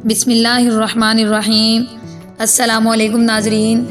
بسم اللہ الرحمن الرحیم۔ السلام علیکم ناظرین،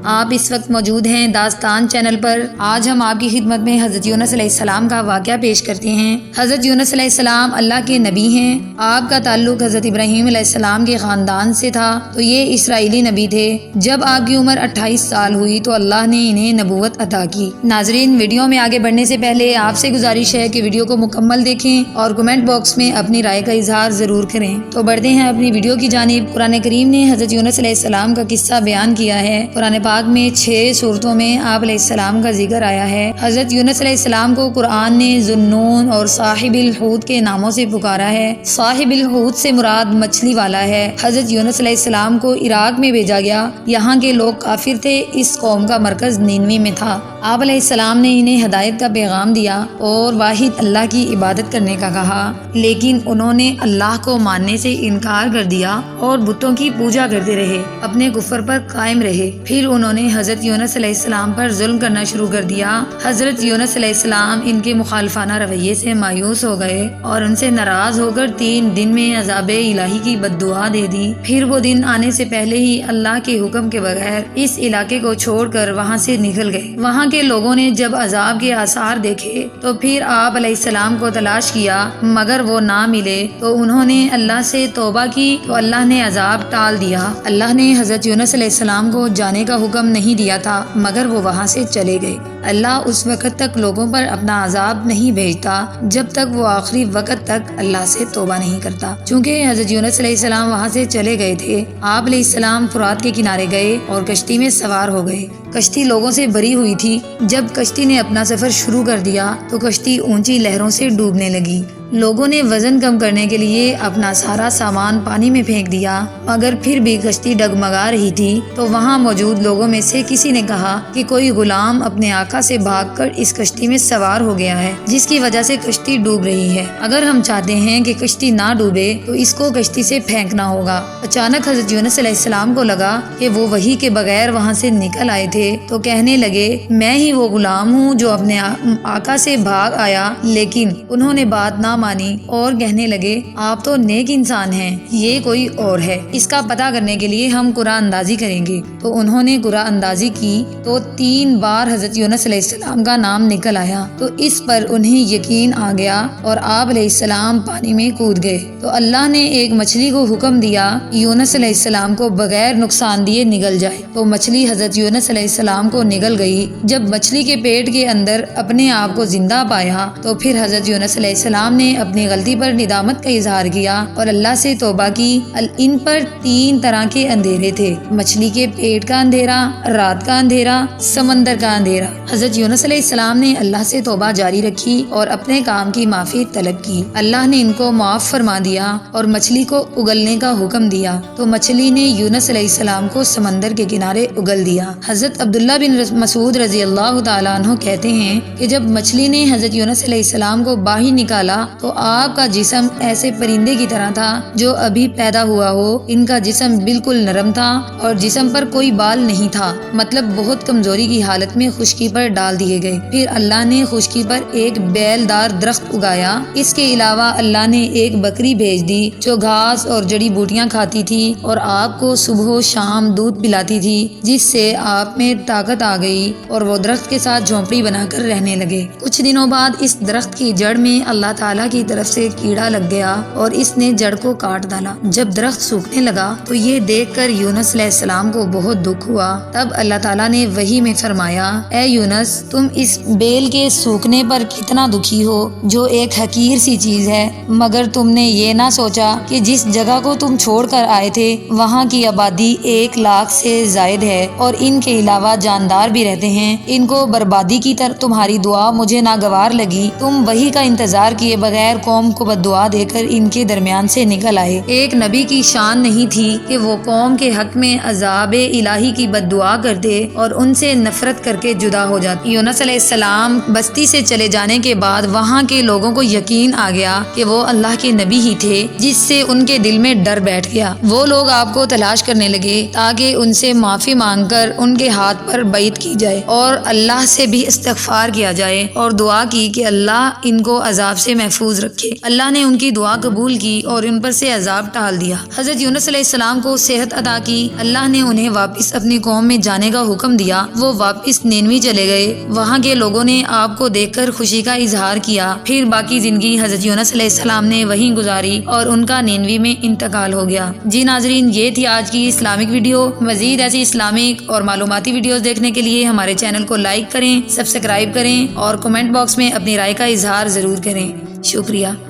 آپ اس وقت موجود ہیں داستان چینل پر۔ آج ہم آپ کی خدمت میں حضرت یونس علیہ السلام کا واقعہ پیش کرتے ہیں۔ حضرت یونس علیہ السلام اللہ کے نبی ہیں۔ آپ کا تعلق حضرت ابراہیم علیہ السلام کے خاندان سے تھا، تو یہ اسرائیلی نبی تھے۔ جب آپ کی عمر 28 سال ہوئی تو اللہ نے انہیں نبوت عطا کی۔ ناظرین، ویڈیو میں آگے بڑھنے سے پہلے آپ سے گزارش ہے کہ ویڈیو کو مکمل دیکھیں اور کمنٹ باکس میں اپنی رائے کا اظہار ضرور کریں۔ تو بڑھتے ہیں اپنی ویڈیو کی جانب۔ قرآن کریم نے حضرت یونس علیہ السلام کا قصہ بیان کیا ہے۔ قرآن پاک میں 6 صورتوں میں آپ علیہ السلام کا ذکر آیا ہے۔ حضرت یونس علیہ السلام کو قرآن نے ذوالنون اور صاحب الحوت کے ناموں سے پکارا ہے۔ صاحب الحوت سے مراد مچھلی والا ہے۔ حضرت یونس علیہ السلام کو عراق میں بھیجا گیا۔ یہاں کے لوگ کافر تھے۔ اس قوم کا مرکز نینوے میں تھا۔ آپ علیہ السلام نے انہیں ہدایت کا پیغام دیا اور واحد اللہ کی عبادت کرنے کا کہا، لیکن انہوں نے اللہ کو ماننے سے انکار کر دیا اور بتوں کی پوجا کرتے رہے، اپنے کفر پر قائم رہے۔ پھر انہوں نے حضرت یونس علیہ السلام پر ظلم کرنا شروع کر دیا۔ حضرت یونس علیہ السلام ان کے مخالفانہ رویے سے مایوس ہو گئے اور ان سے ناراض ہو کر 3 دن میں عذاب الہی کی بد دعا دے دی۔ پھر وہ دن آنے سے پہلے ہی اللہ کے حکم کے بغیر اس علاقے کو چھوڑ کر وہاں سے نکل گئے۔ وہاں کے لوگوں نے جب عذاب کے آثار دیکھے تو پھر آپ علیہ السلام کو تلاش کیا، مگر وہ نہ ملے تو انہوں نے اللہ سے توبہ کی تو اللہ نے عذاب ٹال دیا۔ اللہ نے حضرت یونس علیہ السلام کو جانے کا حکم نہیں دیا تھا، مگر وہ وہاں سے چلے گئے۔ اللہ اس وقت تک لوگوں پر اپنا عذاب نہیں بھیجتا جب تک وہ آخری وقت تک اللہ سے توبہ نہیں کرتا۔ چونکہ حضرت یونس علیہ السلام وہاں سے چلے گئے تھے، آپ علیہ السلام فرات کے کنارے گئے اور کشتی میں سوار ہو گئے۔ کشتی لوگوں سے بھری ہوئی تھی۔ جب کشتی نے اپنا سفر شروع کر دیا تو کشتی اونچی لہروں سے ڈوبنے لگی۔ لوگوں نے وزن کم کرنے کے لیے اپنا سارا سامان پانی میں پھینک دیا، مگر پھر بھی کشتی ڈگمگا رہی تھی۔ تو وہاں موجود لوگوں میں سے کسی نے کہا کہ کوئی غلام اپنے آقا سے بھاگ کر اس کشتی میں سوار ہو گیا ہے، جس کی وجہ سے کشتی ڈوب رہی ہے۔ اگر ہم چاہتے ہیں کہ کشتی نہ ڈوبے تو اس کو کشتی سے پھینکنا ہوگا۔ اچانک حضرت یونس علیہ السلام کو لگا کہ وہ وحی کے بغیر وہاں سے نکل آئے تھے، تو کہنے لگے، میں ہی وہ غلام ہوں جو اپنے آقا سے بھاگ آیا۔ لیکن انہوں نے بات نہ مانی اور کہنے لگے، آپ تو نیک انسان ہیں، یہ کوئی اور ہے۔ اس کا پتہ کرنے کے لیے ہم قرآن اندازی کریں گے۔ تو انہوں نے قرآن اندازی کی تو 3 بار حضرت یونس علیہ السلام کا نام نکل آیا، تو اس پر انہیں یقین آ گیا اور آپ علیہ السلام پانی میں کود گئے۔ تو اللہ نے ایک مچھلی کو حکم دیا یونس علیہ السلام کو بغیر نقصان دیے نگل جائے، تو مچھلی حضرت یونس علیہ السلام کو نگل گئی۔ جب مچھلی کے پیٹ کے اندر اپنے آپ کو زندہ پایا تو پھر حضرت یونس علیہ السلام نے اپنی غلطی پر ندامت کا اظہار کیا اور اللہ سے توبہ کی۔ ان پر 3 طرح کے اندھیرے تھے، مچھلی کے پیٹ کا اندھیرا، رات کا اندھیرا، سمندر کا اندھیرا۔ حضرت یونس علیہ السلام نے اللہ سے توبہ جاری رکھی اور اپنے کام کی معافی طلب کی۔ اللہ نے ان کو معاف فرما دیا اور مچھلی کو اگلنے کا حکم دیا، تو مچھلی نے یونس علیہ السلام کو سمندر کے کنارے اگل دیا۔ حضرت عبداللہ بن مسعود رضی اللہ تعالیٰ عنہ کہتے ہیں کہ جب مچھلی نے حضرت یونس علیہ السلام کو باہر نکالا تو آپ کا جسم ایسے پرندے کی طرح تھا جو ابھی پیدا ہوا ہو۔ ان کا جسم بالکل نرم تھا اور جسم پر کوئی بال نہیں تھا، مطلب بہت کمزوری کی حالت میں خشکی پر ڈال دیے گئے۔ پھر اللہ نے خشکی پر ایک بیل دار درخت اگایا۔ اس کے علاوہ اللہ نے ایک بکری بھیج دی جو گھاس اور جڑی بوٹیاں کھاتی تھی اور آپ کو صبح و شام دودھ پلاتی تھی، جس سے آپ میں طاقت آ گئی اور وہ درخت کے ساتھ جھونپڑی بنا کر رہنے لگے۔ کچھ دنوں بعد اس درخت کی جڑ میں اللہ تعالیٰ کی طرف سے کیڑا لگ گیا اور اس نے جڑ کو کاٹ ڈالا۔ جب درخت سوکھنے لگا تو یہ دیکھ کر یونس علیہ السلام کو بہت دکھ ہوا۔ تب اللہ تعالیٰ نے وحی میں فرمایا، اے یونس، تم اس بیل کے سوکھنے پر کتنا دکھی ہو جو ایک حقیر سی چیز ہے، مگر تم نے یہ نہ سوچا کہ جس جگہ کو تم چھوڑ کر آئے تھے وہاں کی آبادی 1 لاکھ سے زائد ہے اور ان کے علاوہ جاندار بھی رہتے ہیں۔ ان کو بربادی کی تمہاری دعا مجھے ناگوار لگی۔ تم وحی کا انتظار کیے بغیر قوم کو بد دعا دے کر ان کے درمیان سے نکل آئے۔ ایک نبی کی شان نہیں تھی کہ وہ قوم کے حق میں عذاب الہی کی بد دعا کرتے اور ان سے نفرت کر کے جدا ہو جاتے۔ یونس علیہ السلام بستی سے چلے جانے کے بعد وہاں کے لوگوں کو یقین آ گیا کہ وہ اللہ کے نبی ہی تھے، جس سے ان کے دل میں ڈر بیٹھ گیا۔ وہ لوگ آپ کو تلاش کرنے لگے تاکہ ان سے معافی مانگ کر ان کے ہاتھ پر بیعت کی جائے اور اللہ سے بھی استغفار کیا جائے اور دعا کی کہ اللہ ان کو عذاب سے محفوظ محفوظ رکھے۔ اللہ نے ان کی دعا قبول کی اور ان پر سے عذاب ٹال دیا۔ حضرت یونس علیہ السلام کو صحت عطا کی، اللہ نے انہیں واپس اپنی قوم میں جانے کا حکم دیا۔ وہ واپس نینوی چلے گئے، وہاں کے لوگوں نے آپ کو دیکھ کر خوشی کا اظہار کیا۔ پھر باقی زندگی حضرت یونس علیہ السلام نے وہیں گزاری اور ان کا نینوی میں انتقال ہو گیا۔ جی ناظرین، یہ تھی آج کی اسلامک ویڈیو۔ مزید ایسی اسلامک اور معلوماتی ویڈیوز دیکھنے کے لیے ہمارے چینل کو لائک کریں، سبسکرائب کریں اور کمنٹ باکس میں اپنی رائے کا اظہار ضرور کریں۔ شکریہ۔